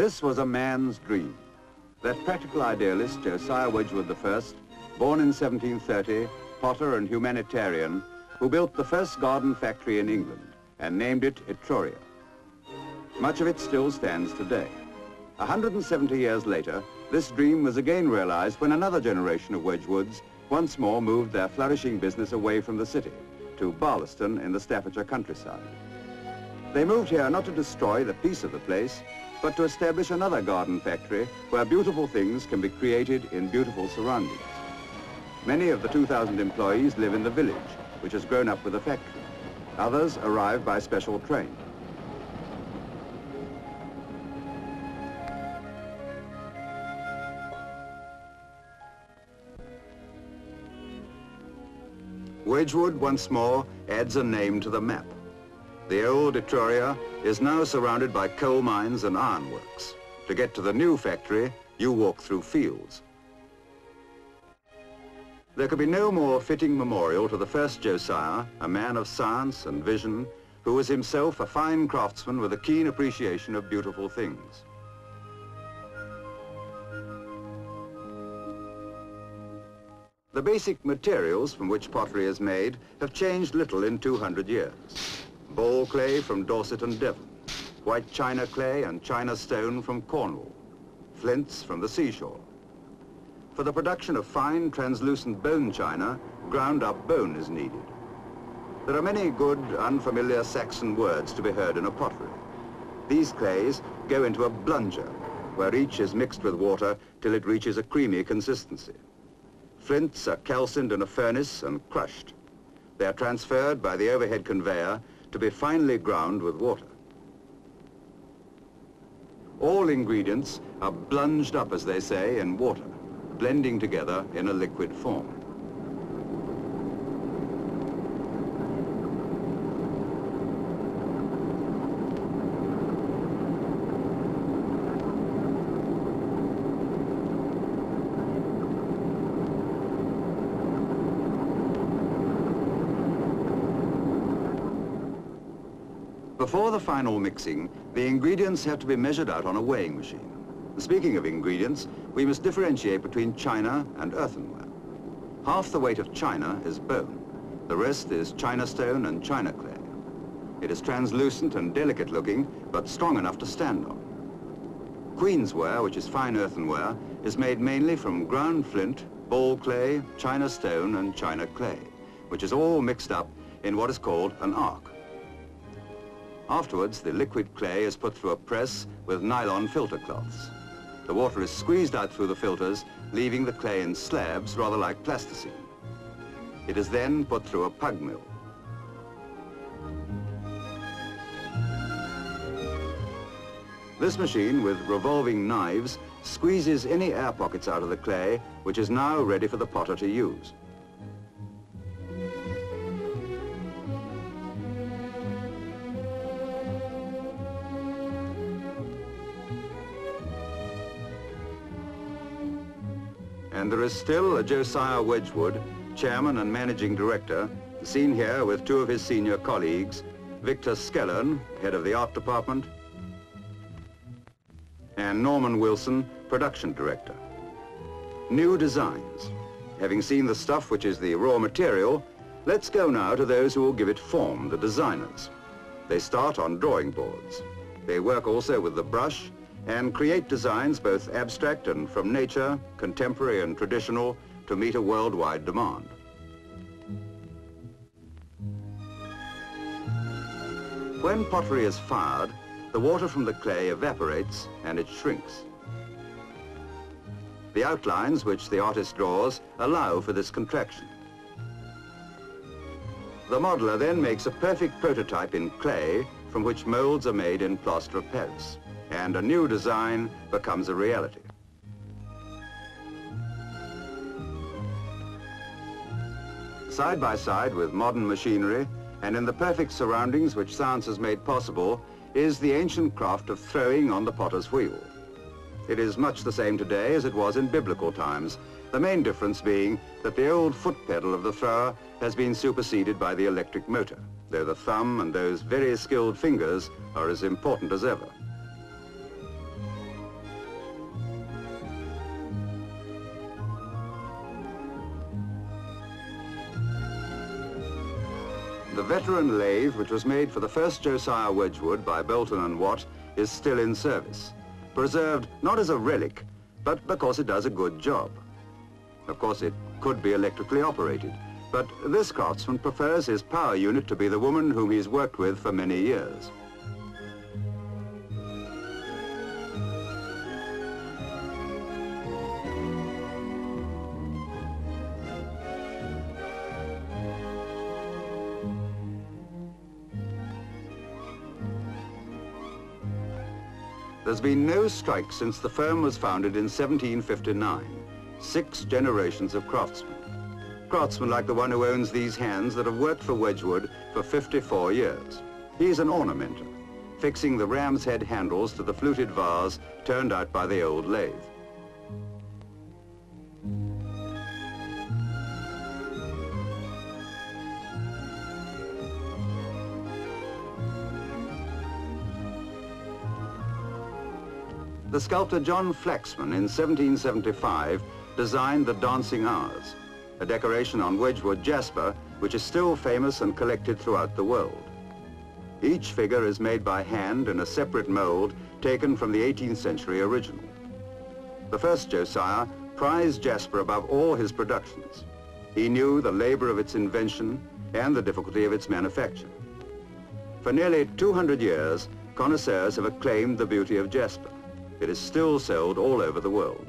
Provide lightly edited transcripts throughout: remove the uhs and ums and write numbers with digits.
This was a man's dream. That practical idealist, Josiah Wedgwood I, born in 1730, potter and humanitarian, who built the first garden factory in England and named it Etruria. Much of it still stands today. 170 years later, this dream was again realized when another generation of Wedgwoods once more moved their flourishing business away from the city to Barlaston in the Staffordshire countryside. They moved here not to destroy the peace of the place, but to establish another garden factory where beautiful things can be created in beautiful surroundings. Many of the 2,000 employees live in the village, which has grown up with the factory. Others arrive by special train. Wedgwood once more adds a name to the map. The old Etruria is now surrounded by coal mines and ironworks. To get to the new factory, you walk through fields. There could be no more fitting memorial to the first Josiah, a man of science and vision, who was himself a fine craftsman with a keen appreciation of beautiful things. The basic materials from which pottery is made have changed little in 200 years. Ball clay from Dorset and Devon, white china clay and china stone from Cornwall, flints from the seashore. For the production of fine, translucent bone china, ground-up bone is needed. There are many good, unfamiliar Saxon words to be heard in a pottery. These clays go into a blunger, where each is mixed with water till it reaches a creamy consistency. Flints are calcined in a furnace and crushed. They are transferred by the overhead conveyor to be finely ground with water. All ingredients are blunged up, as they say, in water, blending together in a liquid form. Before the final mixing, the ingredients have to be measured out on a weighing machine. Speaking of ingredients, we must differentiate between china and earthenware. Half the weight of china is bone. The rest is china stone and china clay. It is translucent and delicate looking, but strong enough to stand on. Queensware, which is fine earthenware, is made mainly from ground flint, ball clay, china stone and china clay, which is all mixed up in what is called an arc. Afterwards, the liquid clay is put through a press with nylon filter cloths. The water is squeezed out through the filters, leaving the clay in slabs, rather like plasticine. It is then put through a pug mill. This machine, with revolving knives, squeezes any air pockets out of the clay, which is now ready for the potter to use. And there is still a Josiah Wedgwood, chairman and managing director, seen here with two of his senior colleagues, Victor Skellern, head of the art department, and Norman Wilson, production director. New designs. Having seen the stuff which is the raw material, let's go now to those who will give it form, the designers. They start on drawing boards. They work also with the brush and create designs both abstract and from nature, contemporary and traditional, to meet a worldwide demand. When pottery is fired, the water from the clay evaporates and it shrinks. The outlines which the artist draws allow for this contraction. The modeler then makes a perfect prototype in clay from which molds are made in plaster of Paris, and a new design becomes a reality. Side by side with modern machinery and in the perfect surroundings which science has made possible is the ancient craft of throwing on the potter's wheel. It is much the same today as it was in biblical times, the main difference being that the old foot pedal of the thrower has been superseded by the electric motor, though the thumb and those very skilled fingers are as important as ever. The veteran lathe, which was made for the first Josiah Wedgwood by Bolton and Watt, is still in service, preserved not as a relic, but because it does a good job. Of course, it could be electrically operated, but this craftsman prefers his power unit to be the woman whom he's worked with for many years. There's been no strike since the firm was founded in 1759. 6 generations of craftsmen. Craftsmen like the one who owns these hands that have worked for Wedgwood for 54 years. He's an ornamenter, fixing the ram's head handles to the fluted vase turned out by the old lathe. The sculptor John Flaxman in 1775 designed the Dancing Hours, a decoration on Wedgwood jasper which is still famous and collected throughout the world. Each figure is made by hand in a separate mold taken from the 18th century original. The first Josiah prized jasper above all his productions. He knew the labor of its invention and the difficulty of its manufacture. For nearly 200 years, connoisseurs have acclaimed the beauty of jasper. It is still sold all over the world.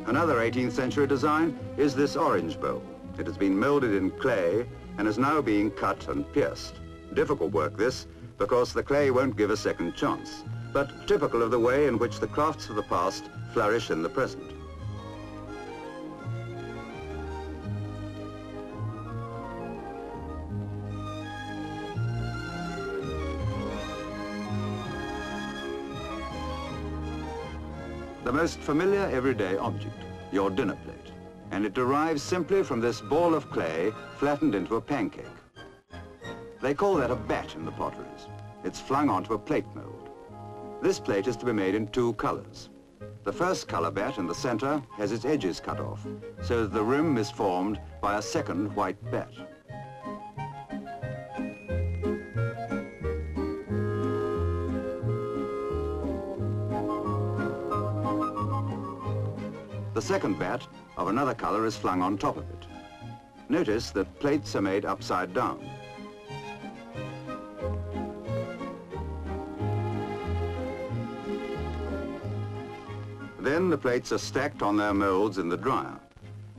Another 18th century design is this orange bowl. It has been molded in clay and is now being cut and pierced. Difficult work this, because the clay won't give a second chance, but typical of the way in which the crafts of the past flourish in the present. The most familiar everyday object, your dinner plate, and it derives simply from this ball of clay flattened into a pancake. They call that a bat in the potteries. It's flung onto a plate mold. This plate is to be made in 2 colors. The first color bat in the center has its edges cut off, so that the rim is formed by a second white bat. The second bat of another color is flung on top of it. Notice that plates are made upside down. Then the plates are stacked on their molds in the dryer.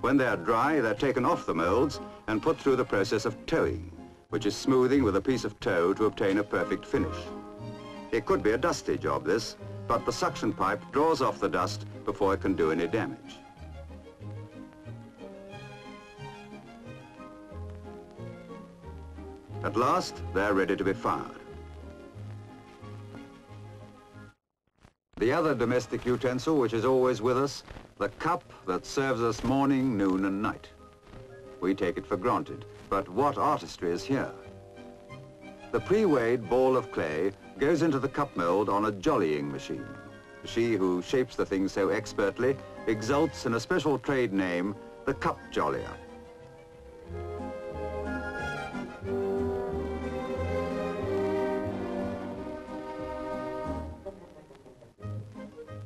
When they are dry, they're taken off the molds and put through the process of toeing, which is smoothing with a piece of tow to obtain a perfect finish. It could be a dusty job, this, but the suction pipe draws off the dust before it can do any damage. At last, they're ready to be fired. The other domestic utensil which is always with us, the cup that serves us morning, noon and night. We take it for granted, but what artistry is here? The pre-weighed ball of clay goes into the cup mold on a jollying machine. She who shapes the thing so expertly exults in a special trade name, the cup jollier.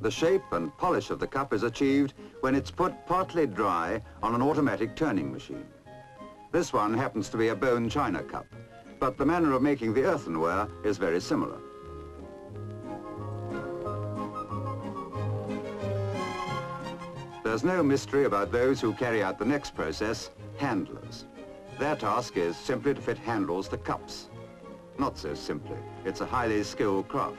The shape and polish of the cup is achieved when it's put partly dry on an automatic turning machine. This one happens to be a bone china cup, but the manner of making the earthenware is very similar. There's no mystery about those who carry out the next process, handlers. Their task is simply to fit handles to cups. Not so simply. It's a highly skilled craft.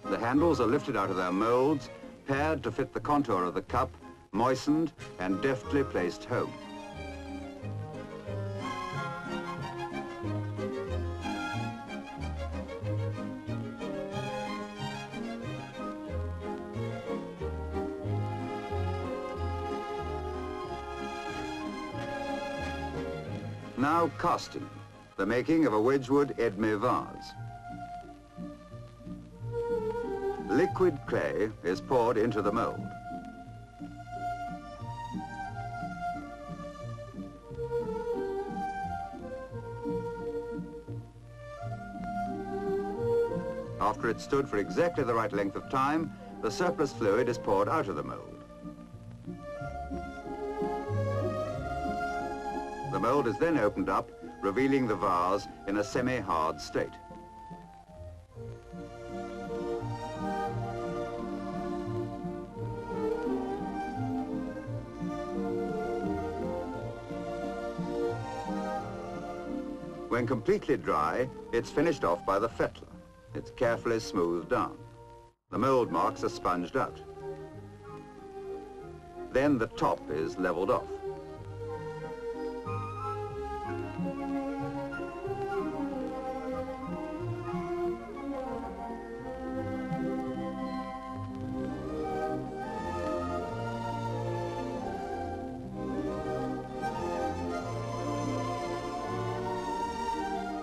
The handles are lifted out of their molds, pared to fit the contour of the cup, moistened and deftly placed home. Now casting, the making of a Wedgwood Edme vase. Liquid clay is poured into the mould. After it's stood for exactly the right length of time, the surplus fluid is poured out of the mould. The mould is then opened up, revealing the vase in a semi-hard state. When completely dry, it's finished off by the fettler. It's carefully smoothed down. The mould marks are sponged out. Then the top is leveled off.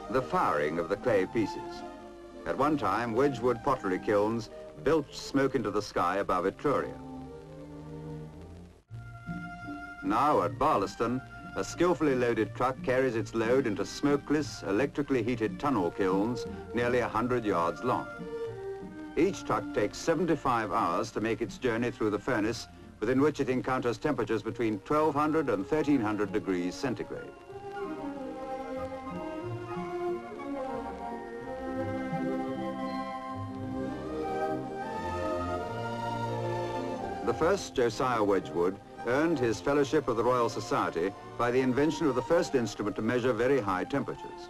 The firing of the clay pieces. At one time, Wedgwood pottery kilns belched smoke into the sky above Etruria. Now at Barlaston, a skillfully loaded truck carries its load into smokeless, electrically heated tunnel kilns nearly 100 yards long. Each truck takes 75 hours to make its journey through the furnace, within which it encounters temperatures between 1200 and 1300 degrees centigrade. The first Josiah Wedgwood earned his Fellowship of the Royal Society by the invention of the first instrument to measure very high temperatures.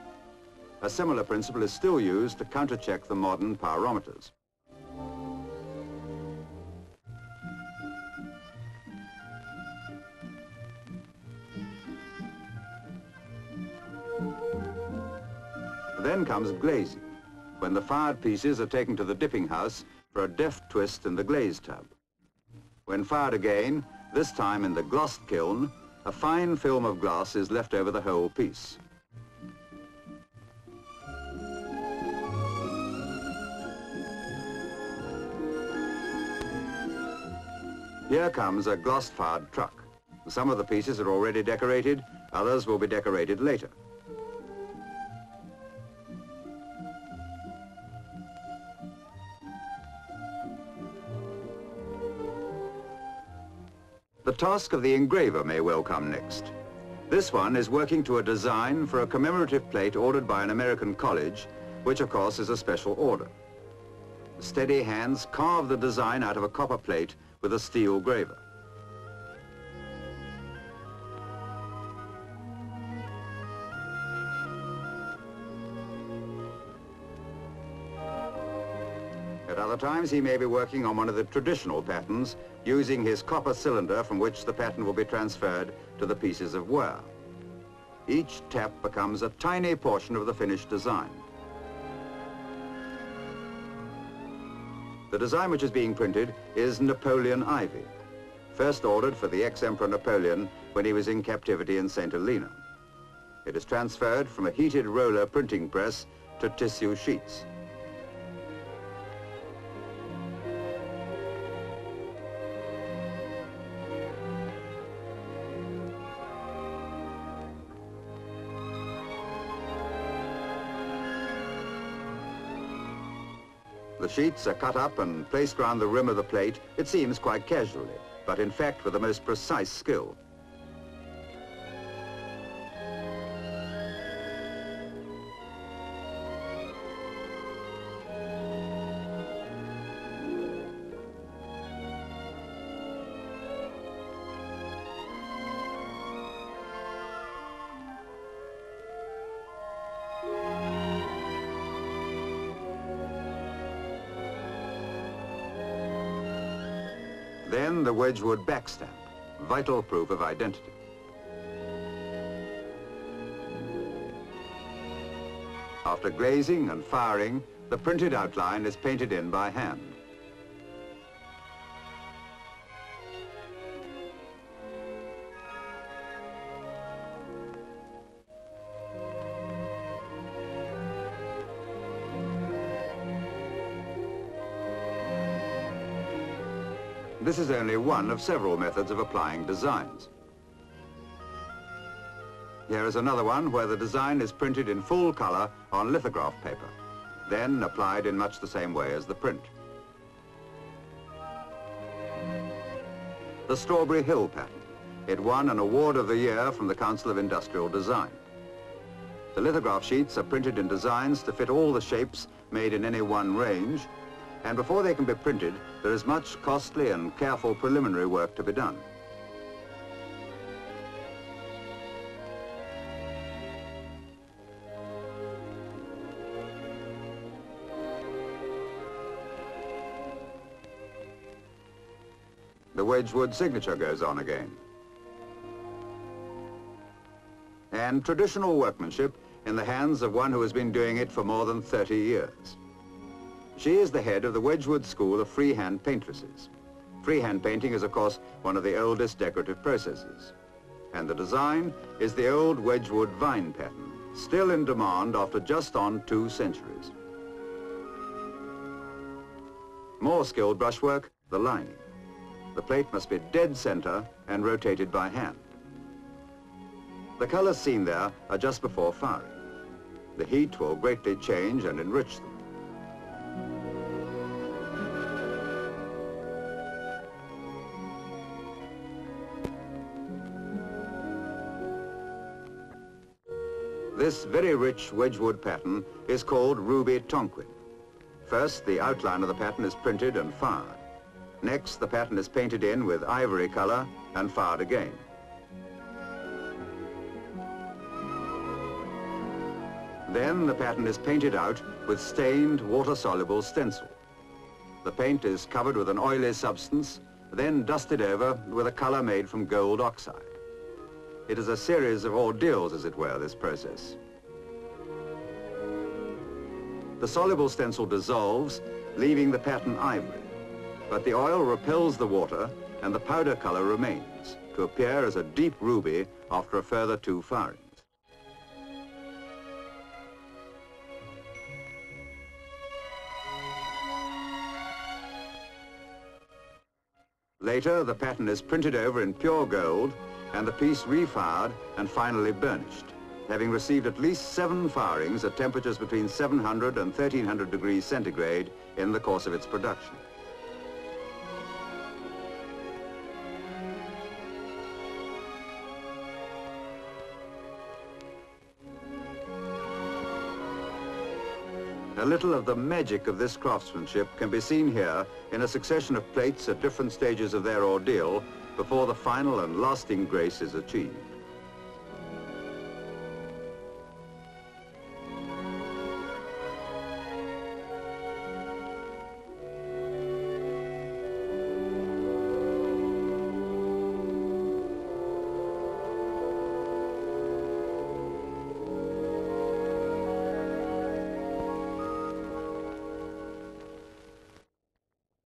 A similar principle is still used to countercheck the modern pyrometers. Then comes glazing, when the fired pieces are taken to the dipping house for a deft twist in the glaze tub. When fired again, this time in the glossed kiln, a fine film of glass is left over the whole piece. Here comes a gloss-fired truck. Some of the pieces are already decorated, others will be decorated later. The task of the engraver may well come next. This one is working to a design for a commemorative plate ordered by an American college, which of course is a special order. Steady hands carve the design out of a copper plate with a steel graver. At other times, he may be working on one of the traditional patterns, using his copper cylinder from which the pattern will be transferred to the pieces of ware. Each tap becomes a tiny portion of the finished design. The design which is being printed is Napoleon Ivy, first ordered for the ex-Emperor Napoleon when he was in captivity in St. Helena. It is transferred from a heated roller printing press to tissue sheets. The sheets are cut up and placed round the rim of the plate, it seems quite casually, but in fact with the most precise skill. Then the Wedgwood backstamp, vital proof of identity. After glazing and firing, the printed outline is painted in by hand. This is only one of several methods of applying designs. Here is another one where the design is printed in full color on lithograph paper, then applied in much the same way as the print. The Strawberry Hill pattern. It won an award of the year from the Council of Industrial Design. The lithograph sheets are printed in designs to fit all the shapes made in any one range, and before they can be printed, there is much costly and careful preliminary work to be done. The Wedgwood signature goes on again. And traditional workmanship in the hands of one who has been doing it for more than 30 years. She is the head of the Wedgwood School of Freehand Paintresses. Freehand painting is, of course, one of the oldest decorative processes. And the design is the old Wedgwood vine pattern, still in demand after just on 2 centuries. More skilled brushwork, the lining. The plate must be dead center and rotated by hand. The colors seen there are just before firing. The heat will greatly change and enrich them. This very rich Wedgwood pattern is called Ruby Tonquin. First, the outline of the pattern is printed and fired. Next, the pattern is painted in with ivory color and fired again. Then the pattern is painted out with stained, water-soluble stencil. The paint is covered with an oily substance, then dusted over with a color made from gold oxide. It is a series of ordeals, as it were, this process. The soluble stencil dissolves, leaving the pattern ivory, but the oil repels the water and the powder color remains to appear as a deep ruby after a further 2 firings. Later, the pattern is printed over in pure gold and the piece refired and finally burnished, having received at least 7 firings at temperatures between 700 and 1300 degrees centigrade in the course of its production. A little of the magic of this craftsmanship can be seen here in a succession of plates at different stages of their ordeal before the final and lasting grace is achieved.